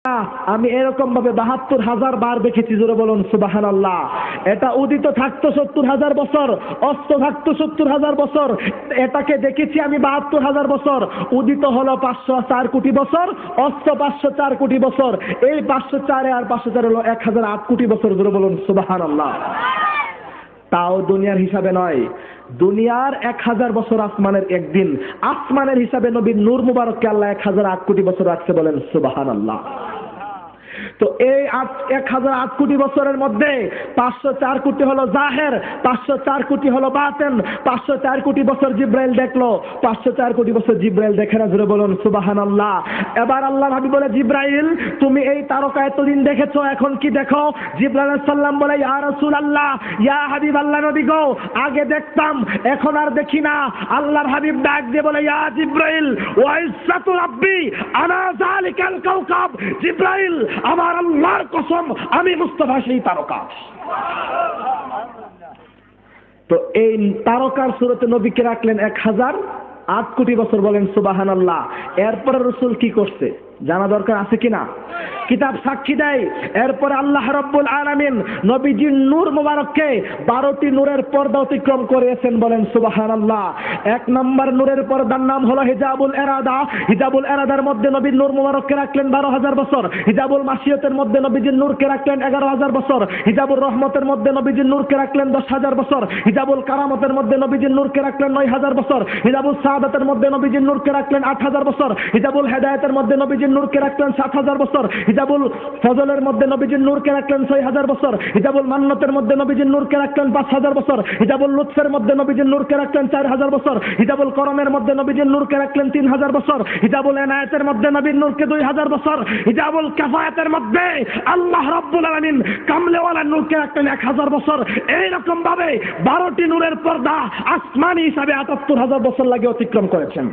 আমি এরকম ভাবে ৭২,০০০ বার দেখেছি, জোরে বলুন সুবহানাল্লাহ। এটা উদিত থাকতো ৭০,০০০ বছর, অস্ত থাকতো ৭০,০০০ বছর, এটাকে দেখেছি আমি ৭২,০০০ বছর। উদিত হলো ৫০৪ কোটি বছর, অস্ত ৫০৪ কোটি বছর, এই ৫০৪ আর ৫০৪ হলো ১,০০৮ কোটি বছর, জোরে বলুন সুবহানাল্লাহ। তাও দুনিয়ার হিসাবে নয়, দুনিয়ার ১,০০০ বছর আসমানের একদিন, আসমানের হিসাবে নবীর নূর মুবারককে আল্লাহ ১,০০৮ কোটি বছর রাখছে, বলেন সুবহানাল্লাহ। তো এই ১,০০৮ কোটি বছরের মধ্যে ৫০৪ কোটি হলো জাহের, ৫০৪ কোটি হলো বাতেন। ৫০৪ কোটি বছর জিব্রাইল দেখলো, ৫০৪ কোটি বছর জিব্রাইল দেখে না, জোরে বলুন সুবহানাল্লাহ। এবার আল্লাহ নবী বলে, জিব্রাইল তুমি এই তারকা এতদিন দেখেছো, এখন কি দেখো? জিব্রাইল আলাইহিস সালাম বলে, ইয়া রাসূলুল্লাহ, ইয়া হাবিবাল্লাহ নবী গো, আগে দেখতাম এখন আর দেখি না। আল্লাহর হাবিব ডাক দিয়ে বলে, ইয়া জিব্রাইল ওয়া ইজ্জাতু রাব্বি আনা যালিকাল কাওকাব, জিব্রাইল আমার আল্লাহর কসম আমি মুস্তাফা সেই তারকা। তো এই তারকার সুরতে নবীকে রাখলেন ১,০০৮ কোটি বছর, বলেন সুবহানাল্লাহ। এরপরে রাসূল কি করছে জানা দরকার আছে কিনা? কিতাব সাক্ষী দেয়। এরপরে আল্লাহ রাব্বুল আলামিন নবীজির নূর মুবারককে ১২টি নূরের পর্দা অতিক্রম করেছেন, বলেন সুবহানাল্লাহ। ১ নম্বর নূরের পর্দার নাম হলো হিজাবুল ইরাদা। হিজাবুল ইরাদার মধ্যে নবীর নূর মুবারককে রাখলেন ১২,০০০ বছর। হিজাবুল মাসিয়তের মধ্যে নবীজির নূরকে রাখলেন ১১,০০০ বছর। হিজাবুর রহমতের মধ্যে নবীজির নূরকে রাখলেন ১০,০০০ বছর। হিজাবুল কারামতের মধ্যে নবীজির নূরকে রাখলেন ৯,০০০ বছর। হিজাবুল সাআদাতের মধ্যে নবীজির নূরকে রাখলেন ৮,০০০ বছর। হিজাবুল হেদায়েতের মধ্যে নবীজির নূরকে রাখলেন ৭,০০০ বছর। হিজাবুল ফজলের মধ্যে নবীজির নূরকে রাখলেন ৬,০০০ বছর। হিজাবুল মান্নাতের মধ্যে নবীজির নূরকে রাখলেন ৫,০০০ বছর। হিজাবুল লুৎফের মধ্যে নবীজির নূরকে রাখলেন ৪,০০০ বছর। হিজাবুল করমের মধ্যে নবীজির নূরকে রাখলেন ৩,০০০ বছর। হিজাবুল এনায়েতের মধ্যে নবীর নূরকে ২,০০০ বছর। হিজাবুল কাফায়াতের মধ্যে আল্লাহ রাব্বুল আলামিন কামলেওয়ালার নূরকে রাখলেন ১,০০০ বছর। এইরকম ভাবে ১২টি নূরের পর্দা আসমানি হিসাবে ৭৮,০০০ বছর লাগে অতিক্রম করেছেন।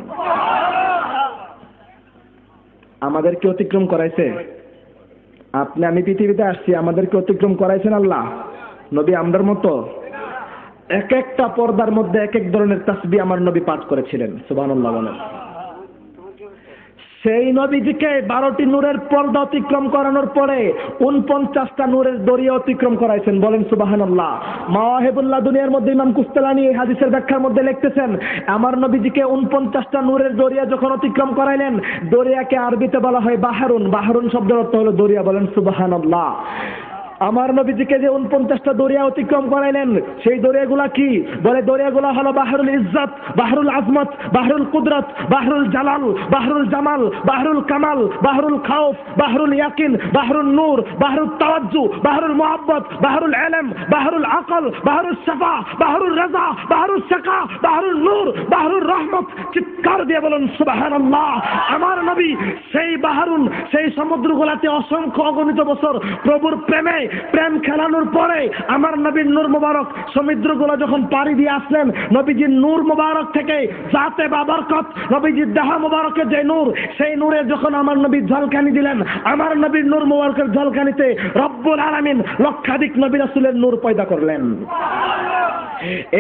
আমাদেরকে অতিক্রম করাইছে? আপনি আমি পৃথিবীতে আসছি, আমাদেরকে অতিক্রম করাইছেন আল্লাহ? নবী আমরার মতো? এক একটা পর্দার মধ্যে এক এক ধরনের তাসবিহ আমার নবী পাঠ করেছিলেন, সুবহানাল্লাহ বলেন। সেই নবীজিকে ১২টি নূরের পর্দা অতিক্রম করানোর পরে ৪৯টা নূরের দরিয়া অতিক্রম করাইছেন, বলেন সুবহানাল্লাহ। মাওয়াহিবুল্লাহ দুনিয়ার মধ্যে ইমাম কুস্তালানী এই হাদিসের ব্যাখ্যার মধ্যে লিখতেছেন, আমার নবীজিকে ৪৯টা নূরের দরিয়া যখন অতিক্রম করাইলেন, দরিয়াকে আরবিতে বলা হয় বাহরুন। বাহরুন শব্দের অর্থ হলো দরিয়া, বলেন সুবহানাল্লাহ। আমার নবীজিকে যে ৪৯টা দরিয়া অতিক্রম করাইলেন, সেই দরিয়াগুলা কি? বলে দরিয়াগুলা হলো বাহরুল ইজ্জত, বাহরুল আজমত, বাহরুল কুদরত, বাহরুল জালাল, বাহরুল জামাল, বাহরুল কামাল, বাহরুল খাউফ, বাহরুল ইয়াকিন, বাহরুল নূর, বাহরুল তাওয়াজ্জু, বাহরুল মুহাব্বত, বাহরুল ইলম, বাহরুল আকল, বাহরুল শাফা, বাহরুল রাজা, বাহরুল শাকা, বাহরুল নূর, বাহরুল রহমত। চিৎকার দিয়ে বলুন সুবহানাল্লাহ। আমার নবী সেই বাহরুন, সেই সমুদ্রগুলাতে অসংখ্য অগণিত বছর প্রভুর প্রেম খেলানোর পরে আমার নবীর নূর মুবারক সমুদ্রগুলো যখন পাড়ি দিয়ে আসলেন, নবীজির নূর মুবারক থেকে জাতে বাবরকত, নবীজির দেহ মুবারকের যে নূর, সেই নূরে যখন আমার নবী ঝলকানি দিলেন, আমার নবীর নূর মুবারকের ঝলকানিতে রব্বুল আলামিন লক্ষাধিক নবী রাসূলের নূর পয়দা করলেন।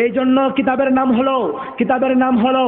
এই জন্য কিতাবের নাম হলো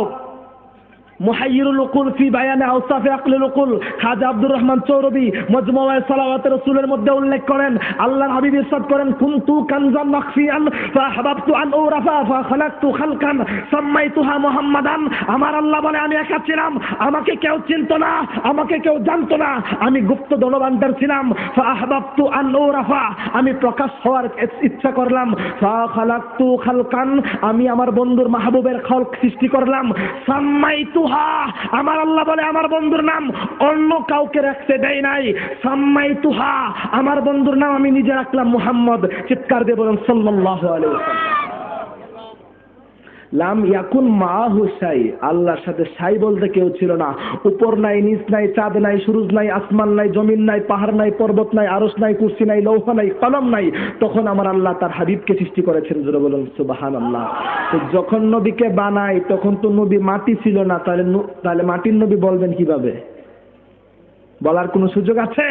মুহাইয়িরুল উকুল ফি বায়ানে আওসাফি আকলিল উকুল। খাজা আব্দুর রহমান চৌরবি মজমুআয়ে সালাওয়াতে রাসূলের মধ্যে উল্লেখ করেন, আল্লাহর হাবিব ইরশাদ করেন, কুনতু কানজান মাখফিয়ান ফাহাবাবতু আন উরাফা ফাখালাকতু খালকান সাম্মাইতুহা মুহাম্মাদান। আমার আল্লাহ বলে, আমি একা ছিলাম, আমাকে কেউ চিনতো না, আমাকে কেউ জানতো না, আমি গুপ্ত ধনভাণ্ডার ছিলাম। ফাহাবাবতু আন উরাফা, আমি প্রকাশ হওয়ার ইচ্ছা করলাম। ফাখালাকতু খালকান, আমি আমার বন্ধুর মাহবুবের খলক সৃষ্টি করলাম। সাম্মাইতু, আমার আল্লাহ বলে আমার বন্ধুর নাম অন্য কাউকে রাখতে দেয় নাই। সাম্মাইতুহা, আমার বন্ধুর নাম আমি নিজে রাখলাম মুহাম্মদ। চিৎকার দিয়ে বলুন সাল্লাল্লাহু আলাইহি ওয়াসাল্লাম। লাম ইয়াকুন মাহু শাই, আল্লাহর সাথে শাই বলতে কেউ ছিল না। উপর নাই, নিচ নাই, চাঁদ নাই, সূরজ নাই, আসমান নাই, জমিন নাই, পাহাড় নাই, পর্বত নাই, আরশ নাই, কুরসি নাই, লৌহ নাই, কলম নাই। তখন আমার আল্লাহ তার হাবিবকে সৃষ্টি করেছেন, জোরে বলুন সুবহানাল্লাহ। তো যখন নবীকে বানাই তখন তো নবী মাটি ছিল না, তাহলে মাটির নবী বলবেন কিভাবে? বলার কোনো সুযোগ আছে?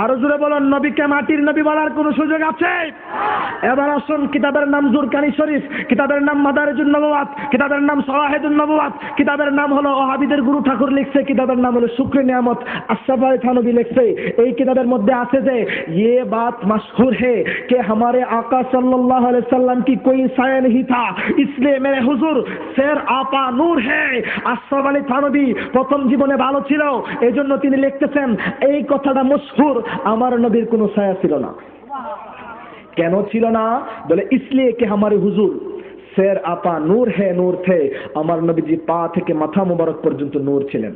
আরো জোরে বলুন, নবীকে মাটির নবী বলার কোন সুযোগ আছে? এবার আসুন, কিতাবের নাম জুরকানি শরীফ, কিতাবের নাম মাদারিজুন নবুওয়াত, কিতাবের নাম শাওয়াহিদুন নবুওয়াত, কিতাবের নাম হলো ওহাবিদের গুরু ঠাকুর লিখছে, কিতাবের নাম হলো শুকরে নিয়ামত আশরাফ আলী থানভী লিখছে। এই কিতাবের মধ্যে আছে যে ये बात मशहूर है कि हमारे आका सल्लल्लाहु अलैहि वसल्लम की कोई साया नहीं था, इसलिए मेरे हुजूर शेर आपा नूर है। আশরাফ আলী থানভী প্রথম জীবনে ভালো ছিল, এজন্য তিনি লিখতেছেন এই কথাটা মশহুর, আমার নবীর কোনো ছায়া ছিল না। কেন ছিল না? বলে इसलिए कि हमारे हुजूर शेर आपा नूर है, नूर थे, আমার নবীজি পা থেকে মাথা মুবারক পর্যন্ত নূর ছিলেন।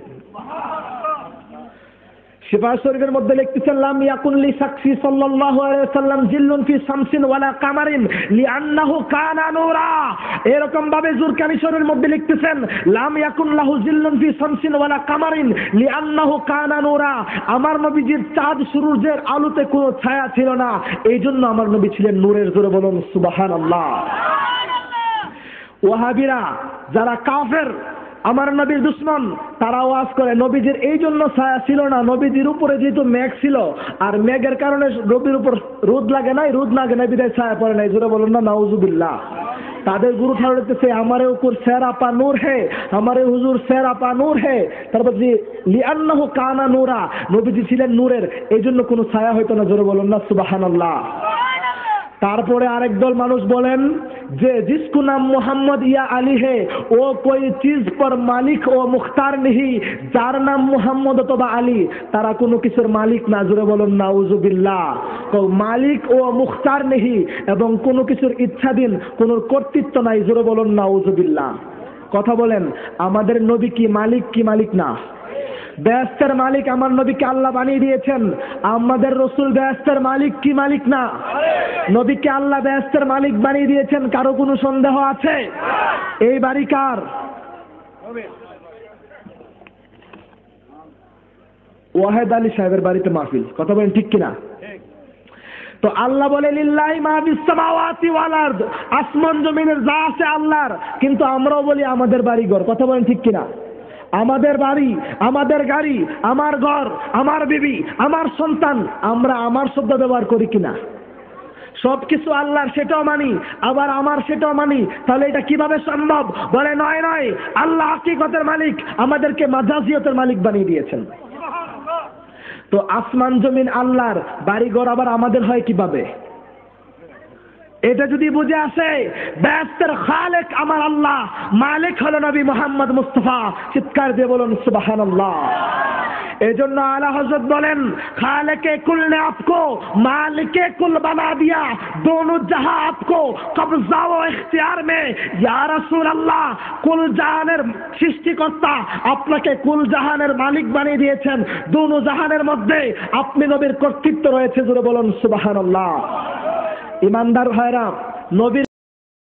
শিফা শরীফের মধ্যে লিখতেছেন লাম ইয়াকুন লি সাকসি সাল্লাল্লাহু আলাইহি ওয়াসাল্লাম জিল্লুন ফি শামসিন ওয়ালা কামারিন লিআন্নাহু কানা নূরা। এরকম ভাবে জুরকানি শরীফের মধ্যে লিখতেছেন লাম ইয়াকুন লাহু জিল্লুন ফি শামসিন ওয়ালা কামারিন লিআন্নাহু কানা নূরা। আমার নবীজির চাঁদ সূর্যের আলোতে কোনো ছায়া ছিল না, এইজন্য আমার নবী ছিলেন নূরের। জোরে বলুন সুবহানাল্লাহ। ওয়াহাবিরা যারা কাফের, আমার নবীর দুশ্মন, তারা ওয়াজ করে নবীজির এই জন্য ছায়া ছিল না, নবীজির উপরে যেহেতু মেঘ ছিল, আর মেঘের কারণে নবীর উপর রোদ লাগে নাই, রোদ লাগে নাই বিধায় ছায়া পড়ে নাই। জোরে বলুন না নাউজুবিল্লাহ। তাদের গুরু ঠাকুর হচ্ছে আমারে উপর शेर आपा नूर है, हमारे हुजूर शेर आपा नूर है। তারপর যে লিআন্নাহু কানা নূরা, নবীজি ছিলেন নূরের, এই জন্য কোনো ছায়া হইতো না। জোরে বলুন না সুবহানাল্লাহ। তারপরে আরেক দল মানুষ বলেন যে जिसको नाम मोहम्मद या अली है वो कोई चीज पर मालिक ও মুখতার নেহি, যার নাম মোহাম্মদ অথবা আলী তারা কোনো কিছুর মালিক না। জোরে বলুন নাউজুবিল্লাহ। তো মালিক ও মুখতার নেহি, এবং কোনো কিছুর ইচ্ছাধীন, কোনো কর্তৃত্ব নাই। জোরে বলুন নাউজুবিল্লাহ। কথা বলেন, আমাদের নবী কি মালিক কি মালিক না? বেহেশতের মালিক আমার নবীকে আল্লাহ বানিয়ে দিয়েছেন। আমাদের রসুল বেহেশতের মালিক কি মালিক না? নবীকে আল্লাহ বেহেশতের মালিক বানিয়ে দিয়েছেন। কারো কোনো সন্দেহ আছে? এই বাড়ি কার? ওয়াহেদ আলী সাহেবের বাড়িতে মাহফিল। কথা বলেন ঠিক কিনা? তো আল্লাহ বলে লিল্লাহি মা ফিস সামাওয়াতি ওয়াল আরদ, আসমান জমিনের যা আছে আল্লাহর, কিন্তু আমরাও বলি আমাদের বাড়ি ঘর। কথা বলেন ঠিক কিনা? আমাদের বাড়ি, আমাদের গাড়ি, আমার ঘর, আমার বিবি, আমার সন্তান, আমরা আমার শব্দ ব্যবহার করি কিনা? সবকিছু আল্লাহর সেটাও মানি, আবার আমার সেটাও মানি। তাহলে এটা কিভাবে সম্ভব? বলে নয় নয়, আল্লাহ হাকিকতের মালিক, আমাদেরকে মাজাজিয়তের মালিক বানিয়ে দিয়েছেন। তো আসমান জমিন আল্লাহর, বাড়ি ঘর আবার আমাদের হয় কিভাবে? এটা যদি বুঝে আসে, বেহেশতের খালেক আমার আল্লাহ, মালিক হলো নবী মুহাম্মদ মুস্তাফা। চিৎকার দিয়ে বলুন সুবহানাল্লাহ। এজন্য আলা হযরত বলেন খালেকে কুল ने आपको मालिके कुल बना दिया, दोनों जहां आपको कब्जा व इख्तियार में। या रसूल अल्लाह, কুল জাহানের সৃষ্টিকর্তা আপনাকে কুল জাহানের মালিক বানিয়ে দিয়েছেন, दोनों জাহানের মধ্যে আপনি নবীর কর্তৃত্ব রয়েছে। জোরে বলুন সুবহানাল্লাহ। ইমানদার ভাইরা, নবীর